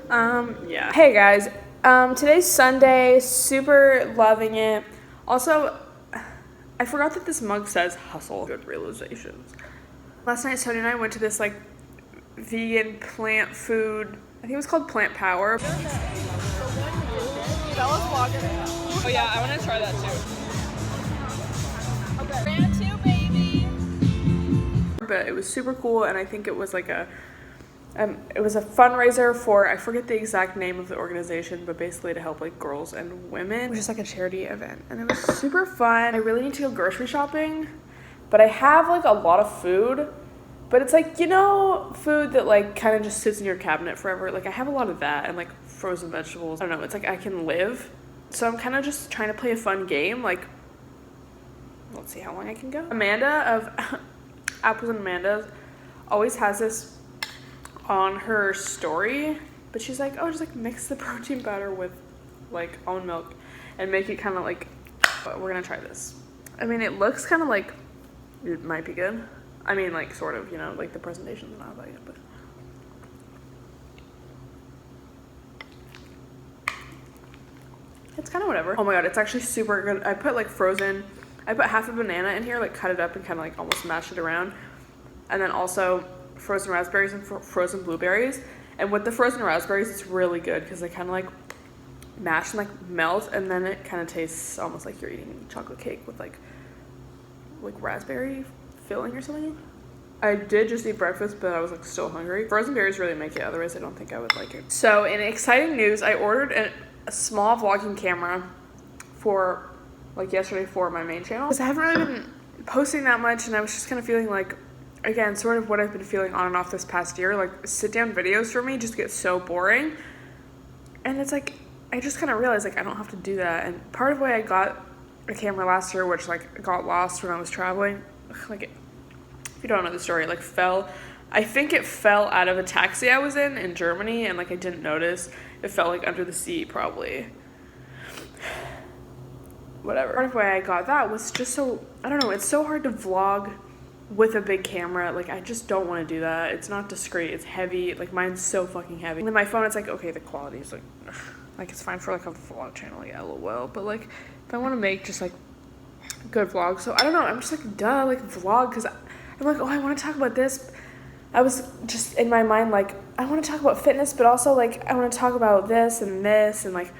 Yeah. Hey guys, today's Sunday, super loving it. Also, I forgot that this mug says hustle. Good realizations. Last night, Tony and I went to this like vegan plant food, I think it was called Plant Power. Stella's vlogging it. Oh yeah, I want to try that too. Okay. Brand two, baby. But it was super cool, and I think it was like it was a fundraiser for, I forget the exact name of the organization, but basically to help like girls and women. It was just like a charity event, and it was super fun. I really need to go grocery shopping, but I have like a lot of food, but it's like, you know, food that like kind of just sits in your cabinet forever. Like I have a lot of that and like frozen vegetables. I don't know, it's like I can live. So I'm kind of just trying to play a fun game. Like, let's see how long I can go. Amanda of Apples and Amanda's always has this on her story, but she's like, oh, just like mix the protein powder with like almond milk and make it kind of like, we're gonna try this. I mean, it looks kind of like it might be good. I mean, like sort of, you know, like the presentation's not that good, but it's kind of whatever. Oh my god, it's actually super good. I put half a banana in here, like cut it up and kind of like almost mash it around, and then also frozen raspberries and frozen blueberries. And with the frozen raspberries, it's really good because they kind of like mash and like melt, and then it kind of tastes almost like you're eating chocolate cake with like raspberry filling or something. I did just eat breakfast, but I was like still hungry. Frozen berries really make it, otherwise I don't think I would like it. So in exciting news, I ordered a small vlogging camera for like yesterday for my main channel, because I haven't really been posting that much, and I was just kind of feeling like, again, sort of what I've been feeling on and off this past year, like sit down videos for me just get so boring. And it's like, I just kind of realized like I don't have to do that. And part of why I got a camera last year, which like got lost when I was traveling, like if you don't know the story, it like I think it fell out of a taxi I was in Germany, and like I didn't notice. It fell like under the seat probably. Whatever. Part of why I got that was just so, I don't know, it's so hard to vlog with a big camera. Like I just don't want to do that. It's not discreet, it's heavy. Like mine's so fucking heavy. And then my phone, it's like, okay, the quality is like it's fine for like a vlog channel, yeah, lol. But like if I want to make just like good vlogs, so I don't know, I'm just like, duh, like vlog, because I'm like, oh, I want to talk about this. I was just in my mind like, I want to talk about fitness, but also like I want to talk about this, and like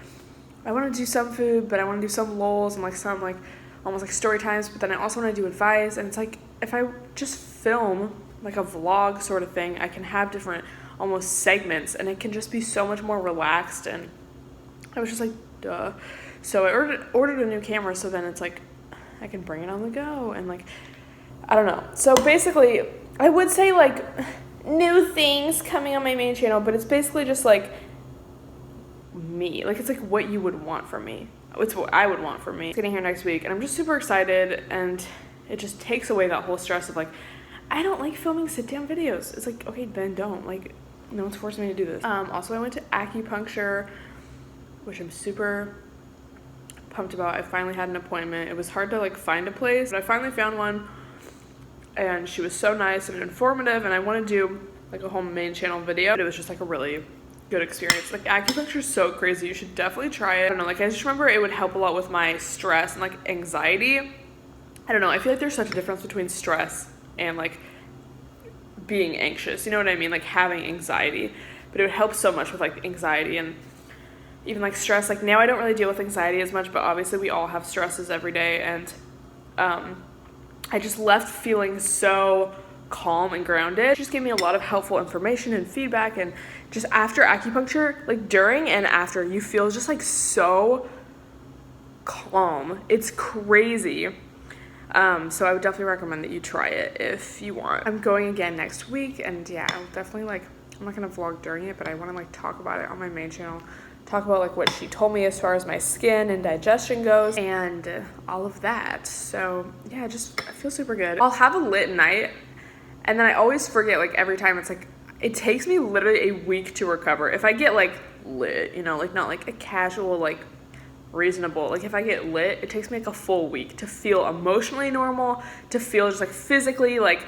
I want to do some food, but I want to do some lols and like some like almost like story times, but then I also want to do advice. And it's like, if I just film like a vlog sort of thing, I can have different almost segments, and it can just be so much more relaxed. And I was just like, duh. So I ordered a new camera, so then it's like I can bring it on the go, and like I don't know. So basically I would say like new things coming on my main channel, but it's basically just like me. Like it's like what you would want from me. It's what I would want from me. It's getting here next week, and I'm just super excited, and it just takes away that whole stress of like, I don't like filming sit-down videos. It's like, okay, then don't. Like, no one's forcing me to do this. Also, I went to acupuncture, which I'm super pumped about. I finally had an appointment. It was hard to like find a place, but I finally found one, and she was so nice and informative, and I want to do like a whole main channel video. It was just like a really good experience. Like acupuncture is so crazy. You should definitely try it. I don't know, like I just remember it would help a lot with my stress and like anxiety. I don't know, I feel like there's such a difference between stress and like being anxious, you know what I mean, like having anxiety. But it would help so much with like anxiety and even like stress. Like now I don't really deal with anxiety as much, but obviously we all have stresses every day. And I just left feeling so calm and grounded. It just gave me a lot of helpful information and feedback, and just after acupuncture, like during and after, you feel just like so calm. It's crazy. So I would definitely recommend that you try it if you want. I'm going again next week, and yeah, I'll definitely like, I'm not gonna vlog during it, but I want to like talk about it on my main channel, talk about like what she told me as far as my skin and digestion goes, and all of that. So yeah, I feel super good. I'll have a lit night, and then I always forget, like every time. It's like, it takes me literally a week to recover. If I get like lit, you know, like not like a casual, like reasonable, like if I get lit, it takes me like a full week to feel emotionally normal, to feel just like physically like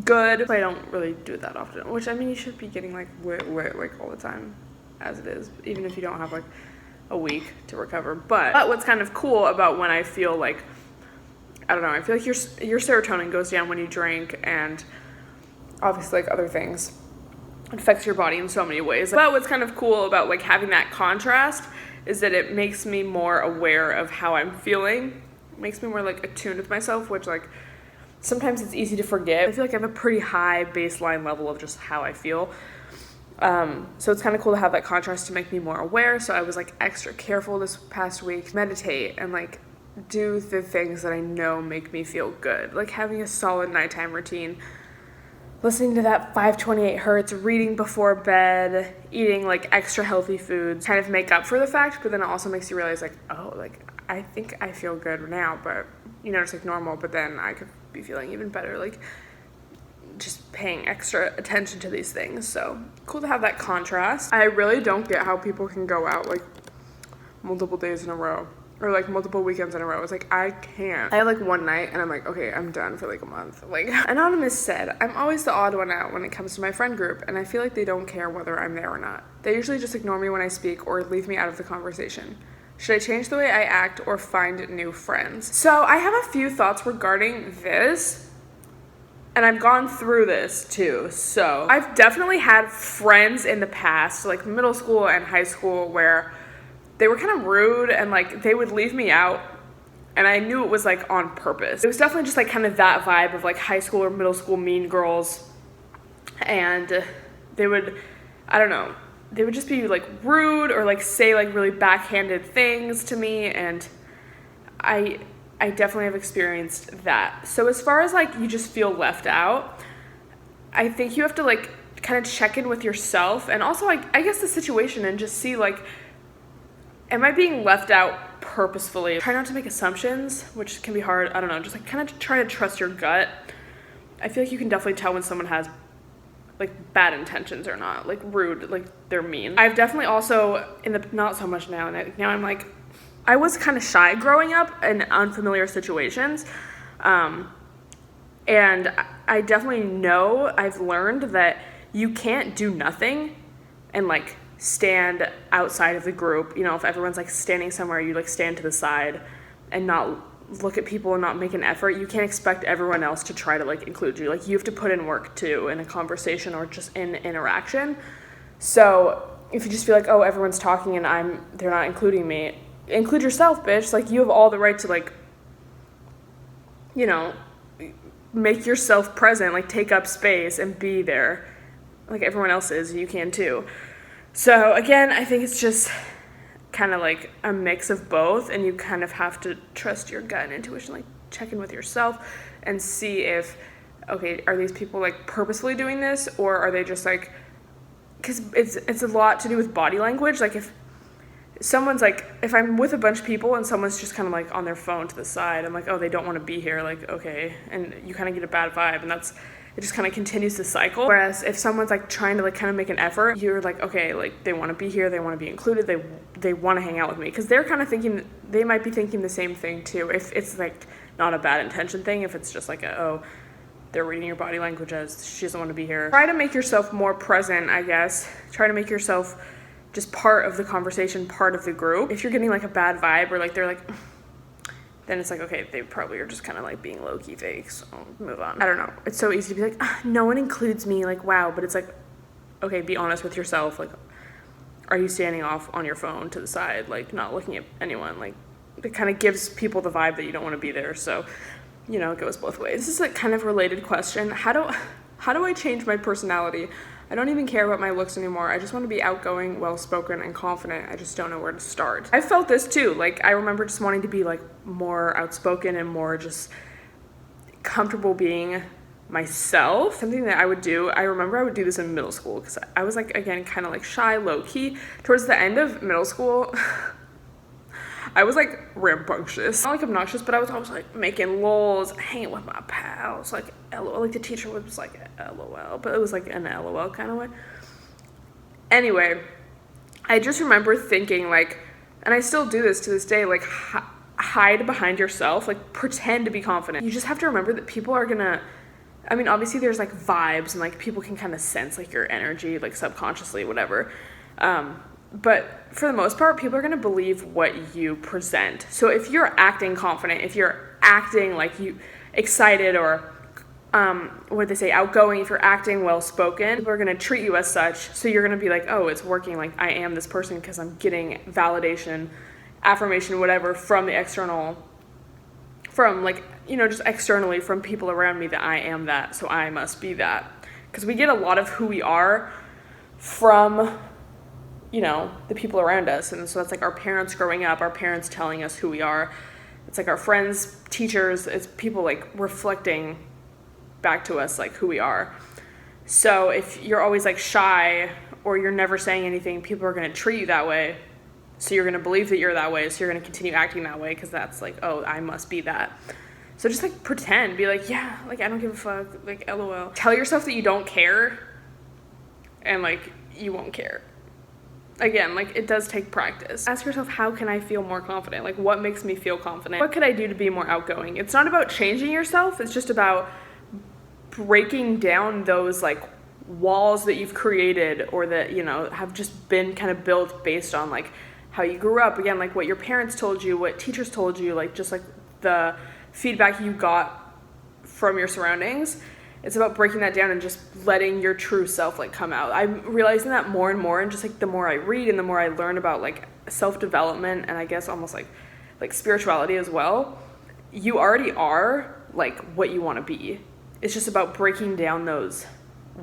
good. I don't really do it that often, which I mean, you should be getting like lit like all the time. as it is, even if you don't have like a week to recover. But what's kind of cool about when I feel like, I don't know, I feel like your serotonin goes down when you drink, and obviously like other things, it affects your body in so many ways. But what's kind of cool about like having that contrast is that it makes me more aware of how I'm feeling. It makes me more like attuned with myself, which like sometimes it's easy to forget. I feel like I have a pretty high baseline level of just how I feel. So it's kind of cool to have that contrast to make me more aware. So I was like extra careful this past week, meditate and like do the things that I know make me feel good, like having a solid nighttime routine, listening to that 528 hertz, reading before bed, eating like extra healthy foods, kind of make up for the fact, but then it also makes you realize like, oh, like I think I feel good now, but you know, it's like normal, but then I could be feeling even better, like just paying extra attention to these things. So cool to have that contrast. I really don't get how people can go out like multiple days in a row or like multiple weekends in a row. It's like, I can't. I had like one night and I'm like, okay, I'm done for like a month. Like Anonymous said, I'm always the odd one out when it comes to my friend group, and I feel like they don't care whether I'm there or not. They usually just ignore me when I speak or leave me out of the conversation. Should I change the way I act or find new friends? So I have a few thoughts regarding this, and I've gone through this too. So I've definitely had friends in the past, like middle school and high school, where they were kind of rude and like they would leave me out, and I knew it was like on purpose. It was definitely just like kind of that vibe of like high school or middle school mean girls, and they would, I don't know, they would just be like rude or like say like really backhanded things to me, and I definitely have experienced that. So as far as like you just feel left out, I think you have to like kind of check in with yourself and also like I guess the situation and just see like, am I being left out purposefully? Try not to make assumptions, which can be hard. I don't know, just like kind of try to trust your gut. I feel like you can definitely tell when someone has like bad intentions or not, like rude, like they're mean. I've definitely also, not so much now, and now I'm like, I was kind of shy growing up in unfamiliar situations. And I definitely know, I've learned that you can't do nothing and like stand outside of the group. You know, if everyone's like standing somewhere, you like stand to the side and not look at people and not make an effort. You can't expect everyone else to try to like include you. Like you have to put in work too in a conversation or just in interaction. So if you just feel like, oh, everyone's talking and they're not including me, include yourself, bitch. Like you have all the right to like, you know, make yourself present, like take up space and be there like everyone else is. You can too. So again, I think it's just kind of like a mix of both, and you kind of have to trust your gut and intuition, like check in with yourself and see if, okay, are these people like purposefully doing this, or are they just like, because it's a lot to do with body language. Like if someone's like, if I'm with a bunch of people and someone's just kind of like on their phone to the side, I'm like, oh, they don't want to be here, like, okay, and you kind of get a bad vibe, and it just kind of continues the cycle. Whereas if someone's like trying to like kind of make an effort, you're like, okay, like they want to be here, they want to be included, they want to hang out with me, because they're kind of thinking, they might be thinking the same thing too. If it's like not a bad intention thing, if it's just like oh, they're reading your body language as she doesn't want to be here. Try to make yourself more present, I guess. Try to make yourself just part of the conversation, part of the group. If you're getting like a bad vibe or like they're like, then it's like, okay, they probably are just kind of like being low-key fake, so move on. I don't know. It's so easy to be like, no one includes me, like, wow. But it's like, okay, be honest with yourself. Like, are you standing off on your phone to the side, like not looking at anyone? Like, it kind of gives people the vibe that you don't want to be there. So, you know, it goes both ways. This is a kind of related question. How do I change my personality? I don't even care about my looks anymore. I just want to be outgoing, well-spoken, and confident. I just don't know where to start. I felt this too. Like, I remember just wanting to be like more outspoken and more just comfortable being myself. Something that I would do, I remember I would do this in middle school, because I was like, again, kind of like shy, low-key. Towards the end of middle school, I was like rambunctious. Not like obnoxious, but I was always like making lols, hanging with my pals, like LOL. Like the teacher was like LOL, but it was like an LOL kind of way. Anyway, I just remember thinking like, and I still do this to this day, like hide behind yourself, like pretend to be confident. You just have to remember that people are gonna, I mean, obviously there's like vibes and like people can kind of sense like your energy, like subconsciously, whatever. But for the most part, people are going to believe what you present. So if you're acting confident, if you're acting like you excited or what they say, outgoing, if you're acting well-spoken, people are going to treat you as such. So you're going to be like, oh, it's working. Like, I am this person because I'm getting validation, affirmation, whatever, from the external, from like, you know, just externally from people around me that I am that. So I must be that. Because we get a lot of who we are from, you know, the people around us. And so that's like our parents growing up, our parents telling us who we are. It's like our friends, teachers, it's people like reflecting back to us like who we are. So if you're always like shy or you're never saying anything, people are going to treat you that way. So you're going to believe that you're that way. So you're going to continue acting that way because that's like, oh, I must be that. So just like pretend, be like, yeah, like I don't give a fuck, like LOL. Tell yourself that you don't care and like you won't care. Again, like it does take practice. Ask yourself, how can I feel more confident? Like what makes me feel confident? What could I do to be more outgoing? It's not about changing yourself. It's just about breaking down those like walls that you've created or that, you know, have just been kind of built based on like how you grew up. Again, like what your parents told you, what teachers told you, like just like the feedback you got from your surroundings. It's about breaking that down and just letting your true self like come out. I'm realizing that more and more, and just like the more I read and the more I learn about like self-development and I guess almost like spirituality as well, you already are like what you want to be. It's just about breaking down those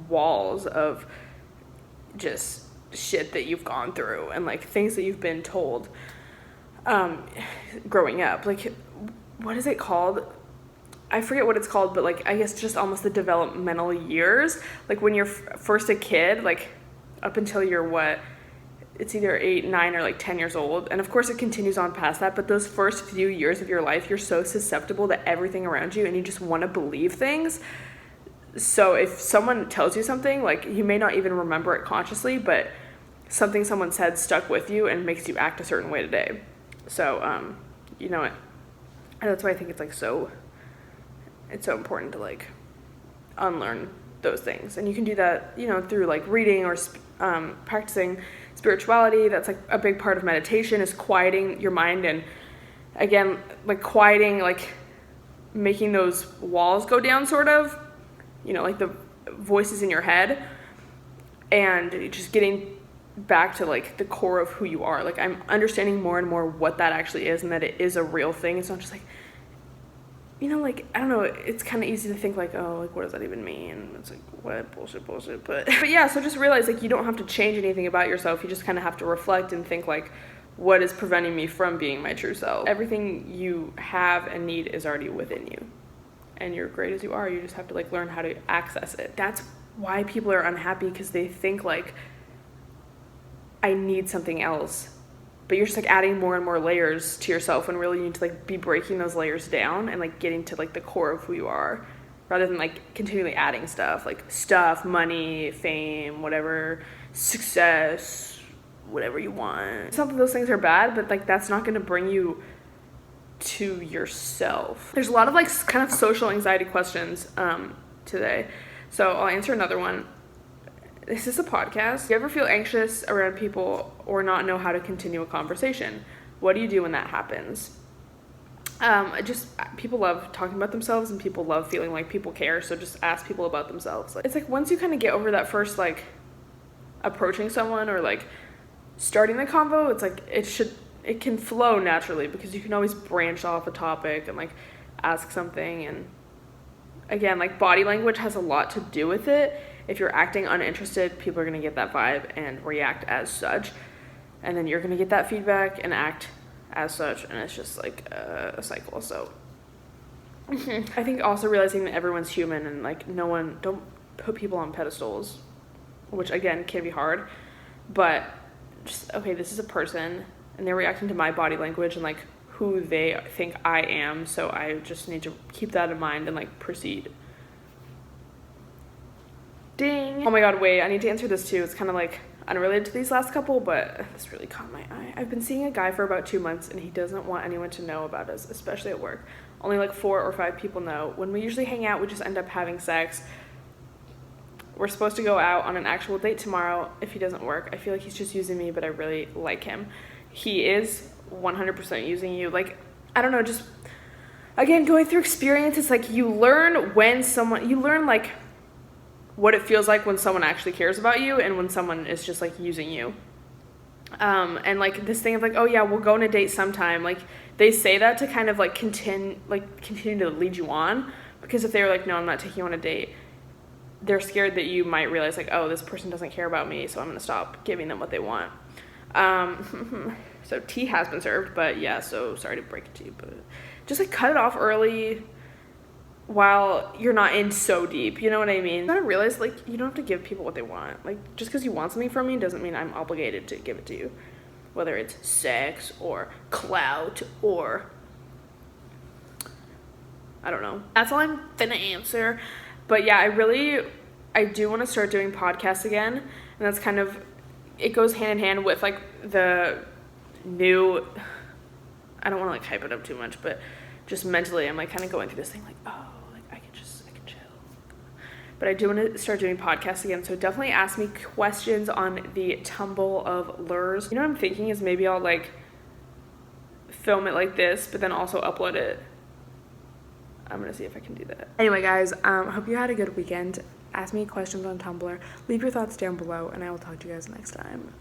walls of just shit that you've gone through and like things that you've been told growing up. Like, what is it called? I forget what it's called, but like I guess just almost the developmental years. Like when you're first a kid, like up until you're what? It's either 8, 9, or like 10 years old. And of course it continues on past that, but those first few years of your life, you're so susceptible to everything around you and you just want to believe things. So if someone tells you something, like you may not even remember it consciously, but something someone said stuck with you and makes you act a certain way today. So, you know, that's why I think it's like it's so important to like unlearn those things. And you can do that, you know, through like reading or practicing spirituality. That's like a big part of meditation, is quieting your mind. And again, like quieting, like making those walls go down sort of, you know, like the voices in your head, and just getting back to like the core of who you are. Like I'm understanding more and more what that actually is and that it is a real thing. It's not just like, you know, like, I don't know, it's kind of easy to think like, oh, like, what does that even mean? It's like, what? Bullshit. But yeah, so just realize, like, you don't have to change anything about yourself. You just kind of have to reflect and think, like, what is preventing me from being my true self? Everything you have and need is already within you. And you're great as you are. You just have to, like, learn how to access it. That's why people are unhappy, because they think, like, I need something else. But you're just like adding more and more layers to yourself when really you need to like be breaking those layers down and like getting to like the core of who you are, rather than like continually adding stuff, like stuff, money, fame, whatever, success, whatever you want. Some of those things are bad, but like that's not going to bring you to yourself. There's a lot of like kind of social anxiety questions today. So I'll answer another one. This is a podcast. Do you ever feel anxious around people or not know how to continue a conversation? What do you do when that happens? People love talking about themselves and people love feeling like people care. So just ask people about themselves. It's like once you kind of get over that first like approaching someone or like starting the convo, it's like it can flow naturally because you can always branch off a topic and like ask something. And again, like body language has a lot to do with it. If you're acting uninterested, people are going to get that vibe and react as such. And then you're going to get that feedback and act as such. And it's just like a cycle. So I think also realizing that everyone's human and like don't put people on pedestals, which again can be hard. But just, okay, this is a person and they're reacting to my body language and like who they think I am. So I just need to keep that in mind and like proceed. Ding. Oh my god, wait, I need to answer this too. It's kind of like unrelated to these last couple, but this really caught my eye. I've been seeing a guy for about 2 months and he doesn't want anyone to know about us, especially at work. Only like 4 or 5 people know. When we usually hang out, we just end up having sex. We're supposed to go out on an actual date tomorrow. If he doesn't work, I feel like he's just using me, but I really like him. He is 100% using you. Like, I don't know, just, again, going through experience, it's like you learn like what it feels like when someone actually cares about you and when someone is just like using you. And like this thing of like, oh yeah, we'll go on a date sometime. Like they say that to kind of like continue to lead you on, because if they're like, no, I'm not taking you on a date, they're scared that you might realize like, oh, this person doesn't care about me, so I'm gonna stop giving them what they want. So tea has been served, but yeah, so sorry to break it to you, but just like cut it off early while you're not in so deep, you know what I mean? You gotta realize like you don't have to give people what they want. Like just because you want something from me doesn't mean I'm obligated to give it to you, whether it's sex or clout or I don't know. That's all I'm gonna answer. But yeah, I do want to start doing podcasts again, and that's kind of, it goes hand in hand with like the new, I don't want to like hype it up too much, but just mentally I'm like kind of going through this thing like, oh, like I can chill. But I do want to start doing podcasts again, so definitely ask me questions on the tumble of lures. You know what I'm thinking is maybe I'll like film it like this, but then also upload it. I'm gonna see if I can do that. Anyway, guys, hope you had a good weekend. Ask me questions on Tumblr. Leave your thoughts down below, and I will talk to you guys next time.